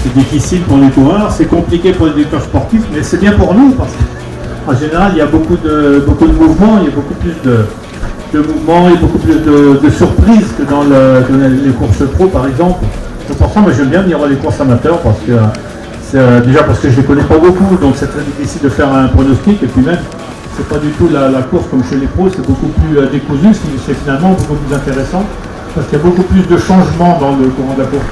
C'est difficile pour les coureurs, c'est compliqué pour les directeurs sportifs, mais c'est bien pour nous parce qu'en général, il y a beaucoup de mouvements, il y a beaucoup plus de mouvements, il y a beaucoup plus de surprises que dans les courses pro, par exemple. C'est pour ça que j'aime bien venir voir les courses amateurs parce que déjà parce que je ne les connais pas beaucoup, donc c'est très difficile de faire un pronostic, et puis même, c'est pas du tout la course comme chez les pros, c'est beaucoup plus décousu, c'est finalement beaucoup plus intéressant parce qu'il y a beaucoup plus de changements dans le courant de la course.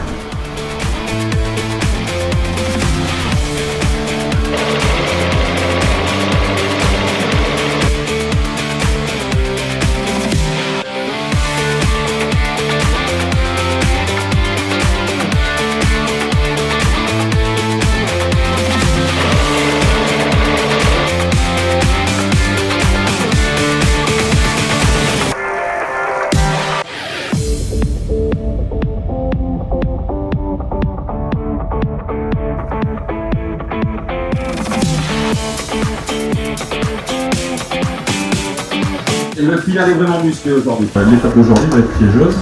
Le filet est vraiment musclé aujourd'hui. L'étape d'aujourd'hui va être piégeuse.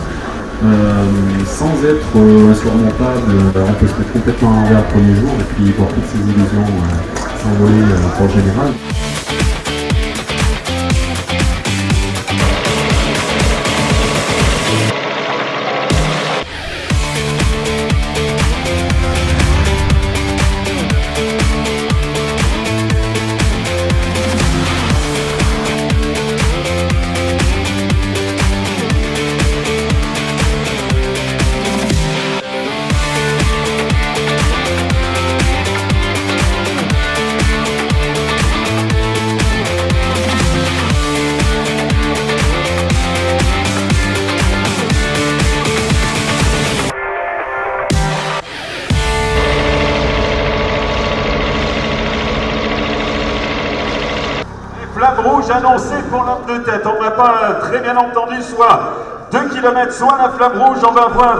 Sans être insurmontable, on peut se mettre complètement à l'envers le premier jour et puis voir toutes ces illusions s'envoler pour le général. Flamme rouge annoncée pour l'homme de tête. On n'a pas très bien entendu, soit 2 km, soit la flamme rouge. On va voir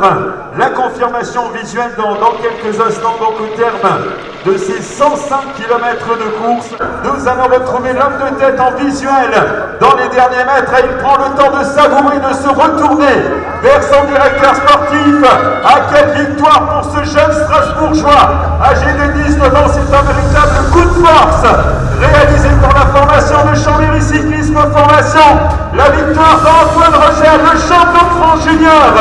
la confirmation visuelle dans quelques instants. Donc au terme de ces 105 km de course, nous allons retrouver l'homme de tête en visuel dans les derniers mètres. Et il prend le temps de savourer, de se retourner vers son directeur sportif. À quelle victoire pour ce jeune Strasbourgeois âgé de 19 ans. C'est un véritable coup de force réalisé par la formation de Chambéry Cyclisme Formation. La victoire d'Antoine Rochelle, le champion de France junior,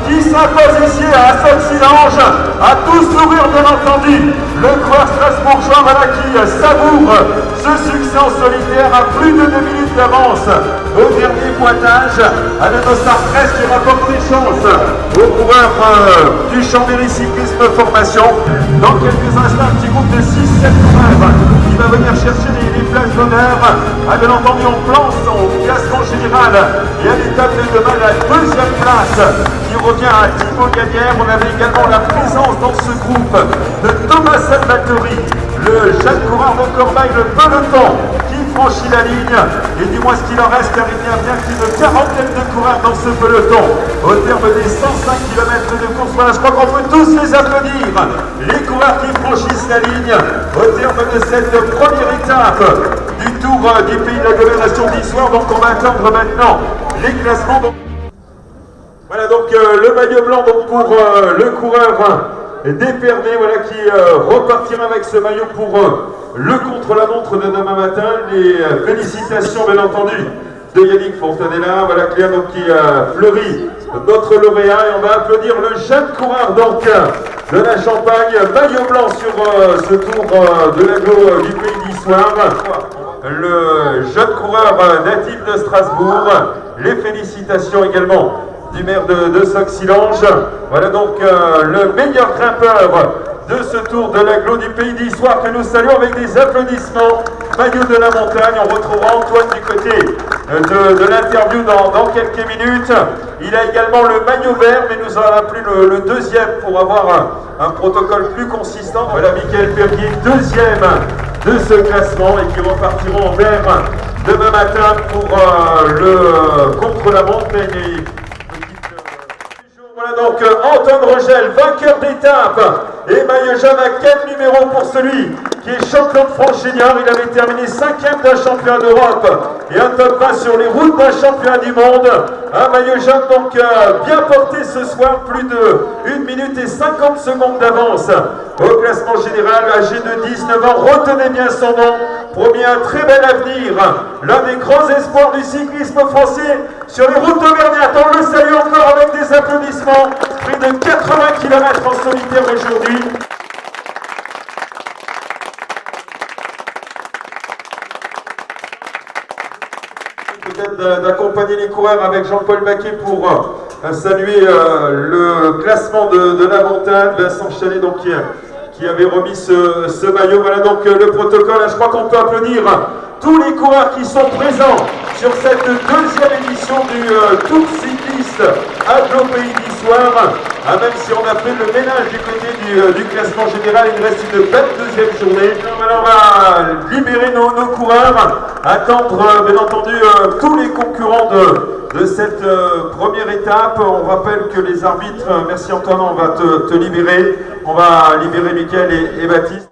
qui s'impose ici à Soxillange, à tout sourire bien entendu. Le coureur strasbourgeois qui savoure ce succès en solitaire à plus de 2 minutes d'avance au dernier pointage. À Dossard 13 qui rapporte des chances au coureur du Chambéry Cyclisme Formation. Dans quelques instants, un petit groupe de 6-7 coureurs qui va venir chercher les places d'honneur. Bien entendu, on place au classement général et à l'étape de demain, la 2e place qui revient à Thibaut Gagnère. On avait également la présence dans ce groupe de Thomas Salvatori, le jeune coureur de Corbeil, le peloton qui franchit la ligne. Et dis-moi ce qu'il en reste, car il y a bien plus de 40aine de coureurs dans ce peloton. Au terme des 105 km de course, voilà, je crois qu'on peut tous les applaudir. Les coureurs qui franchissent la ligne au terme de cette première étape du Tour du pays de l'agglomération d'Issoire. Donc on va attendre maintenant les classements. Voilà donc le maillot blanc donc pour le coureur d'Épernay, voilà, qui repartira avec ce maillot pour le contre-la-montre de demain matin. Les félicitations bien entendu de Yannick Fontanella, voilà, Claire donc, qui fleurit notre lauréat, et on va applaudir le jeune coureur donc de la Champagne, maillot blanc sur ce tour de l'agglo du pays d'Issoire. Le jeune coureur natif de Strasbourg, les félicitations également du maire de Soxillange. Voilà donc le meilleur grimpeur de ce tour de l'agglo du pays d'Issoire que nous saluons avec des applaudissements. Maillot de la montagne, on retrouvera Antoine du côté de l'interview dans quelques minutes. Il a également le maillot vert, mais nous en avons appelé le deuxième pour avoir un protocole plus consistant. Voilà Michael Perrier, deuxième de ce classement, et qui repartiront en vert demain matin pour le contre-la-montre. Voilà donc Antoine Rogel, vainqueur d'étape, et maillot jaune à quel numéro pour celui qui est champion de France junior. Il avait terminé 5e d'un championnat d'Europe et un top 20 sur les routes d'un championnat du monde. Un maillot jaune donc bien porté ce soir, plus de 1 minute et 50 secondes d'avance au classement général, âgé de 19 ans. Retenez bien son nom, promis un très bel avenir, l'un des grands espoirs du cyclisme français sur les routes auvergnates. On le salue encore avec des applaudissements. Plus de 80 km en solitaire aujourd'hui. Peut-être d'accompagner les coureurs avec Jean-Paul Baquet pour saluer le classement de la montagne. Vincent Chalet donc, qui avait remis ce maillot. Voilà donc le protocole. Je crois qu'on peut applaudir tous les coureurs qui sont présents sur cette deuxième édition du Tour cycliste Aglo Pays d'Issoire. Même si on a fait le ménage du côté du classement général, il reste une belle deuxième journée. Alors, on va libérer nos coureurs, attendre bien entendu tous les concurrents de cette première étape. On rappelle que les arbitres, merci Antoine, on va te libérer. On va libérer Mickaël et Baptiste.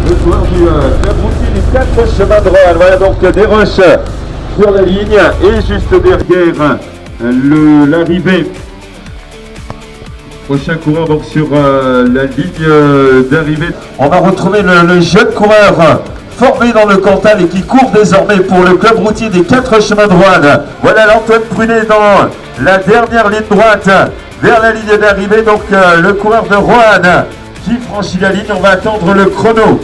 Le soir du club routier des 4 chemins de Roanne. Voilà donc des roches sur la ligne et juste derrière l'arrivée. Prochain coureur donc sur la ligne d'arrivée. On va retrouver le jeune coureur formé dans le Cantal et qui court désormais pour le club routier des 4 chemins de Roanne. Voilà l'Antoine Prunet dans la dernière ligne droite vers la ligne d'arrivée. Donc le coureur de Roanne qui franchit la ligne. On va attendre le chrono.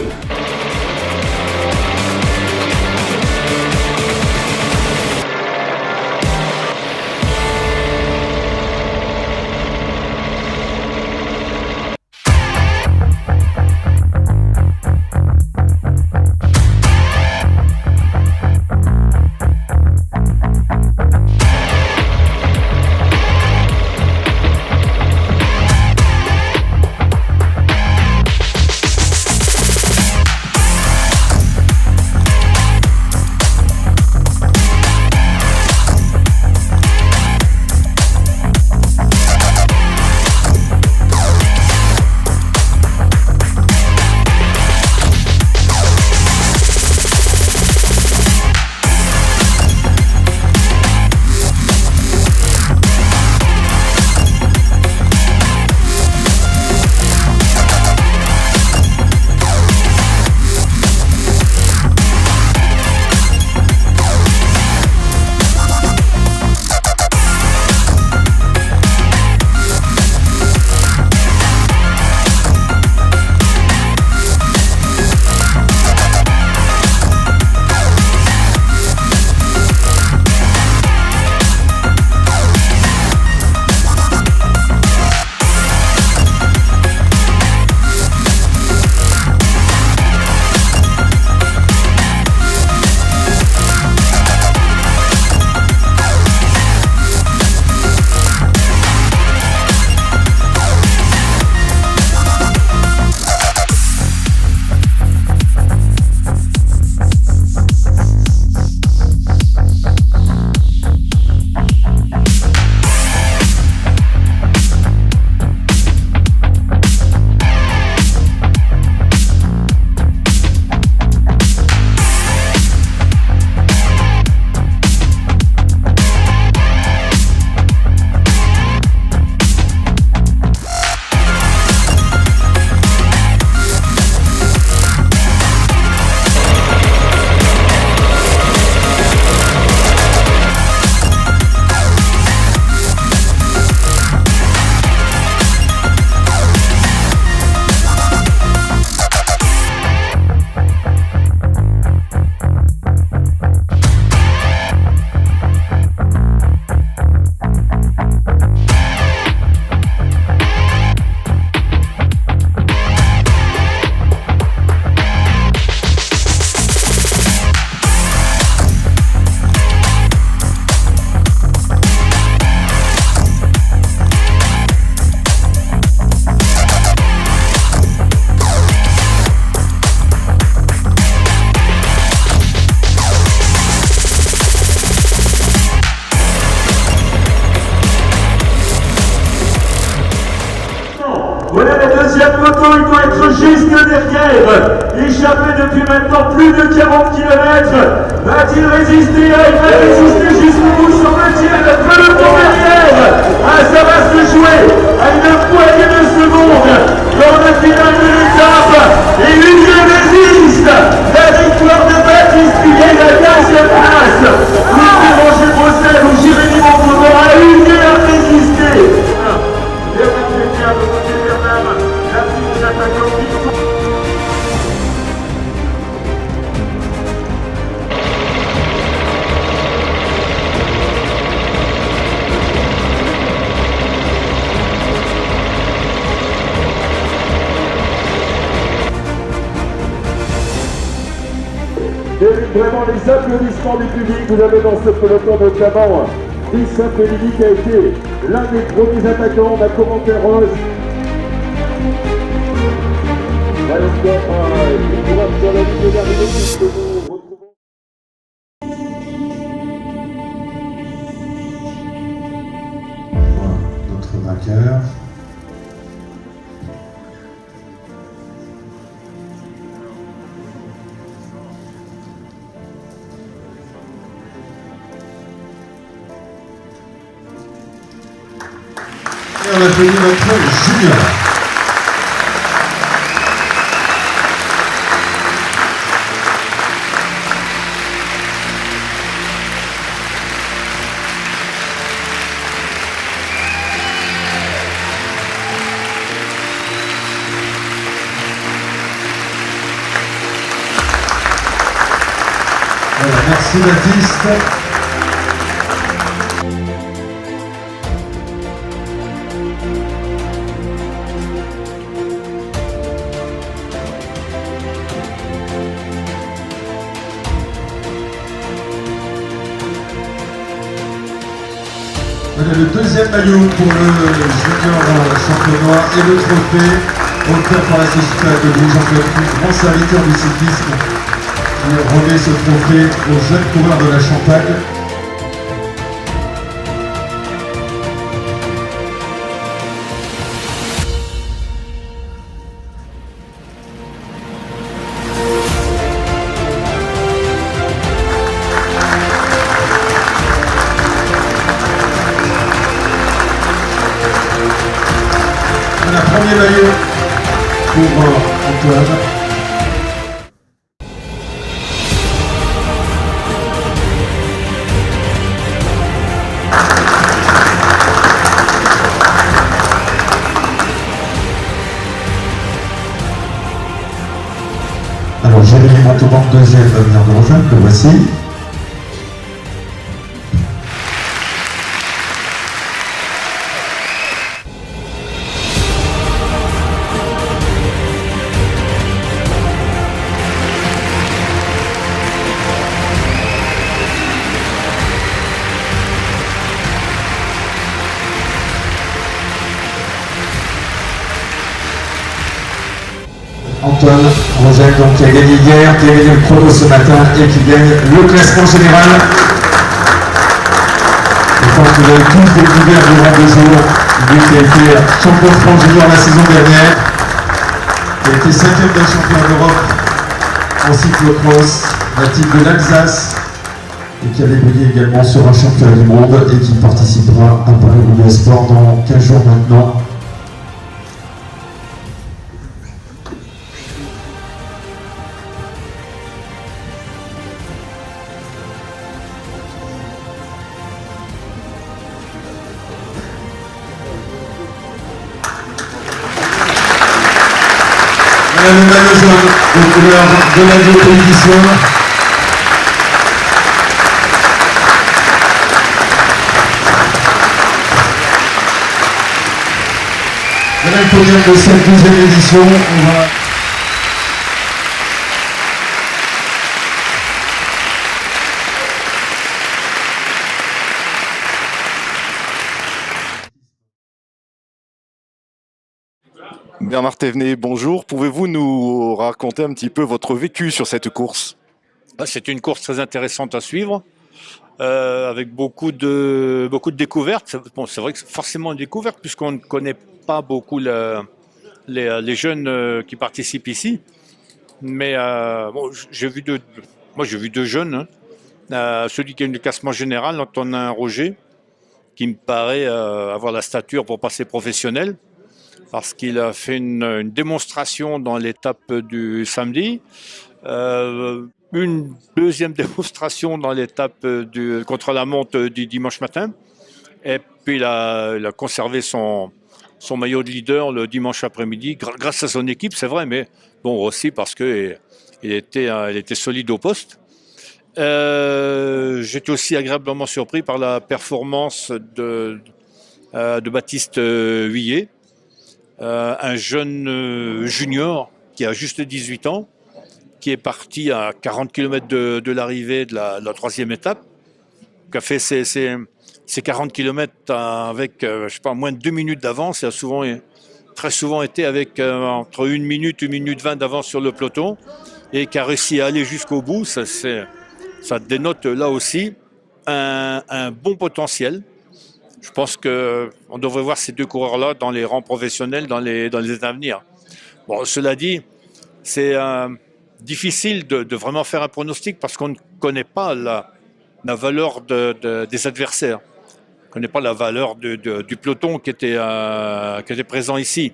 cette moto, il doit être juste derrière. Échappé depuis maintenant plus de 40 km. Va-t-il résister? Il va résister jusqu'au bout, semble-t-il. Le peloton derrière. Ça va se jouer à une poignée de secondes dans le final de l'étape. Et Hugues résiste. La victoire de Baptiste Huguet, la 15e place. Roger Brossel ou Jérémy Montauban a Huguet à résister. Les Routiers de côté Bernard, la petite attaquante victoire. Vraiment les applaudissements du public, vous avez dans ce peloton notamment Issa Fellini qui a été l'un des premiers attaquants d'un commentaire rose. Sur la ligne d'arrivée que nous retrouvons. Notre vainqueur. Et on applaudit notre junior. Voilà, merci Baptiste. Voilà le deuxième maillot pour le junior champenois et le trophée offert par la Société de Jean-Claude Puy, grand serviteur du cyclisme, qui remet ce trophée aux jeunes coureurs de la Champagne. Voilà, premier maillot pour Antoine. Alors Jérémy Montauban, deuxième, va venir de rejoindre, le voici. Antoine Rogel, donc, qui a gagné hier, qui a gagné le chrono ce matin et qui gagne le classement général. Je pense que vous avez tous découvert durant 2 jours, lui qui a été champion de France junior la saison dernière, qui a été 5e d'un champion d'Europe en cyclocross, natif de l'Alsace, et qui a débuté également sur un championnat du monde et qui participera à Paris-Roubaix Sport dans 15 jours maintenant. Voilà le maillot jaune aux couleurs de la télévision. Voilà le podium de cette 12e édition. On va... Bernard Thévenet, bonjour. Pouvez-vous nous raconter un petit peu votre vécu sur cette course? C'est une course très intéressante à suivre, avec beaucoup de découvertes. Bon, c'est vrai que c'est forcément une découverte puisqu'on ne connaît pas beaucoup les jeunes qui participent ici. Mais bon, j'ai vu deux jeunes. Hein. Celui qui est le classement général, Antonin Roger, qui me paraît avoir la stature pour passer professionnel, parce qu'il a fait une démonstration dans l'étape du samedi, une deuxième démonstration dans l'étape contre la montre du dimanche matin, et puis il a conservé son maillot de leader le dimanche après-midi, grâce à son équipe, c'est vrai, mais bon aussi parce qu'il était solide au poste. J'étais aussi agréablement surpris par la performance de Baptiste Huillet, un jeune junior qui a juste 18 ans, qui est parti à 40 km de l'arrivée de la troisième étape, qui a fait ses 40 km avec je sais pas, moins de 2 minutes d'avance, et a très souvent été avec entre 1 minute, 1 minute 20 d'avance sur le peloton, et qui a réussi à aller jusqu'au bout. Ça dénote là aussi un bon potentiel. Je pense qu'on devrait voir ces deux coureurs-là dans les rangs professionnels dans les années à venir. Bon, cela dit, c'est difficile de vraiment faire un pronostic parce qu'on ne connaît pas la valeur des adversaires. On ne connaît pas la valeur du peloton qui était présent ici.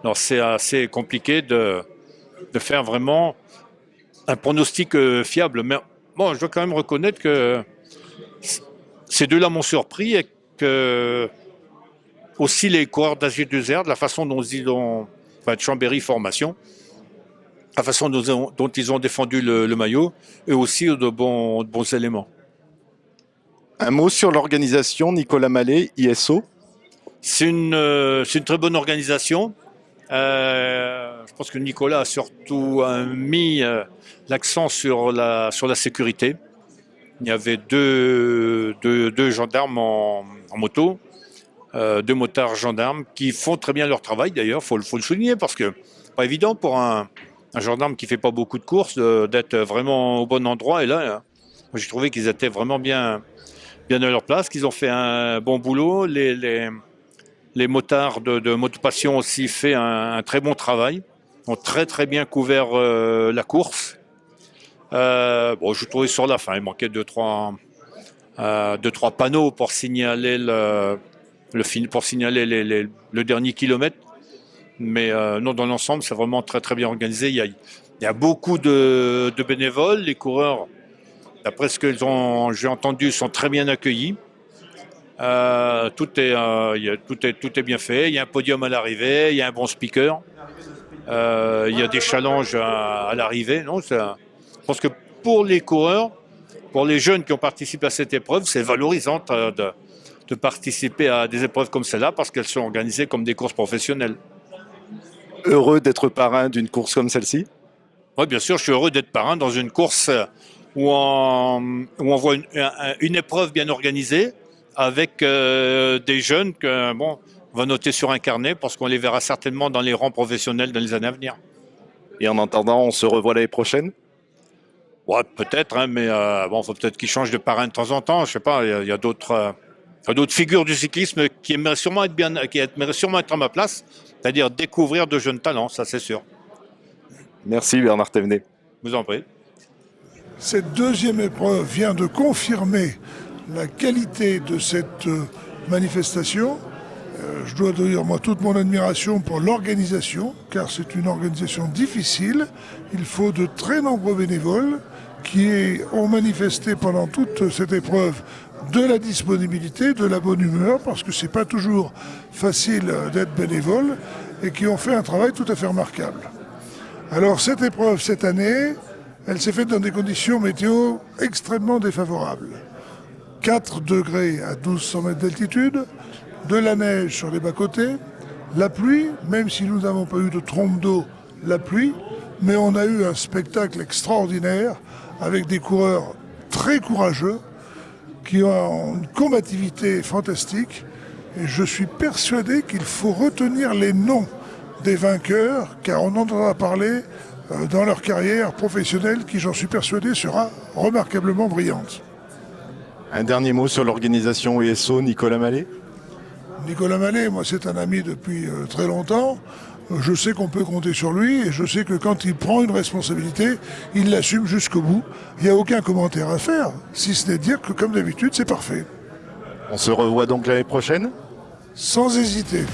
Alors c'est assez compliqué de faire vraiment un pronostic fiable. Mais bon, je dois quand même reconnaître que ces deux-là m'ont surpris, et que aussi les coureurs d'AG2R, de la façon dont ils ont, de Chambéry Formation, la façon dont ils ont défendu le maillot, et aussi de bons éléments. Un mot sur l'organisation, Nicolas Mallet, ISO. C'est une très bonne organisation. Je pense que Nicolas a surtout mis l'accent sur la sécurité. Il y avait deux gendarmes en moto, deux motards gendarmes qui font très bien leur travail d'ailleurs, faut le souligner, parce que pas évident pour un gendarme qui fait pas beaucoup de courses d'être vraiment au bon endroit. Et là, j'ai trouvé qu'ils étaient vraiment bien à leur place, qu'ils ont fait un bon boulot. Les motards de Motopassion aussi fait un très bon travail, ont très bien couvert la course. Bon, je trouvais sur la fin, il manquait 2-3 panneaux pour signaler le dernier kilomètre. Mais non, dans l'ensemble, c'est vraiment très bien organisé. Il y a beaucoup de bénévoles. Les coureurs, d'après ce que j'ai entendu, sont très bien accueillis. Tout est bien fait. Il y a un podium à l'arrivée, il y a un bon speaker. Il y a des challenges à l'arrivée. Non, je pense que pour les coureurs, pour les jeunes qui ont participé à cette épreuve, c'est valorisant de participer à des épreuves comme celle-là, parce qu'elles sont organisées comme des courses professionnelles. Heureux d'être parrain d'une course comme celle-ci? Oui, bien sûr, je suis heureux d'être parrain dans une course où on voit une épreuve bien organisée, avec des jeunes on va noter sur un carnet, parce qu'on les verra certainement dans les rangs professionnels dans les années à venir. Et en attendant, on se revoit l'année prochaine? Ouais, peut-être, hein, mais faut peut-être qu'ils changent de parrain de temps en temps. Je sais pas, il y a d'autres figures du cyclisme qui aimeraient sûrement être à ma place, c'est-à-dire découvrir de jeunes talents, ça c'est sûr. Merci Bernard Thévenet. Je vous en prie. Cette deuxième épreuve vient de confirmer la qualité de cette manifestation. Je dois dire, moi, toute mon admiration pour l'organisation, car c'est une organisation difficile. Il faut de très nombreux bénévoles qui ont manifesté pendant toute cette épreuve de la disponibilité, de la bonne humeur, parce que c'est pas toujours facile d'être bénévole, et qui ont fait un travail tout à fait remarquable. Alors cette épreuve, cette année, elle s'est faite dans des conditions météo extrêmement défavorables. 4 degrés à 1200 mètres d'altitude, de la neige sur les bas-côtés, la pluie, même si nous n'avons pas eu de trompe d'eau, la pluie, mais on a eu un spectacle extraordinaire avec des coureurs très courageux qui ont une combativité fantastique, et je suis persuadé qu'il faut retenir les noms des vainqueurs, car on entendra parler dans leur carrière professionnelle qui, j'en suis persuadé, sera remarquablement brillante. Un dernier mot sur l'organisation ESO, Nicolas Mallet? Nicolas Mallet, moi c'est un ami depuis très longtemps. Je sais qu'on peut compter sur lui et je sais que quand il prend une responsabilité, il l'assume jusqu'au bout. Il n'y a aucun commentaire à faire, si ce n'est de dire que comme d'habitude, c'est parfait. On se revoit donc l'année prochaine? Sans hésiter.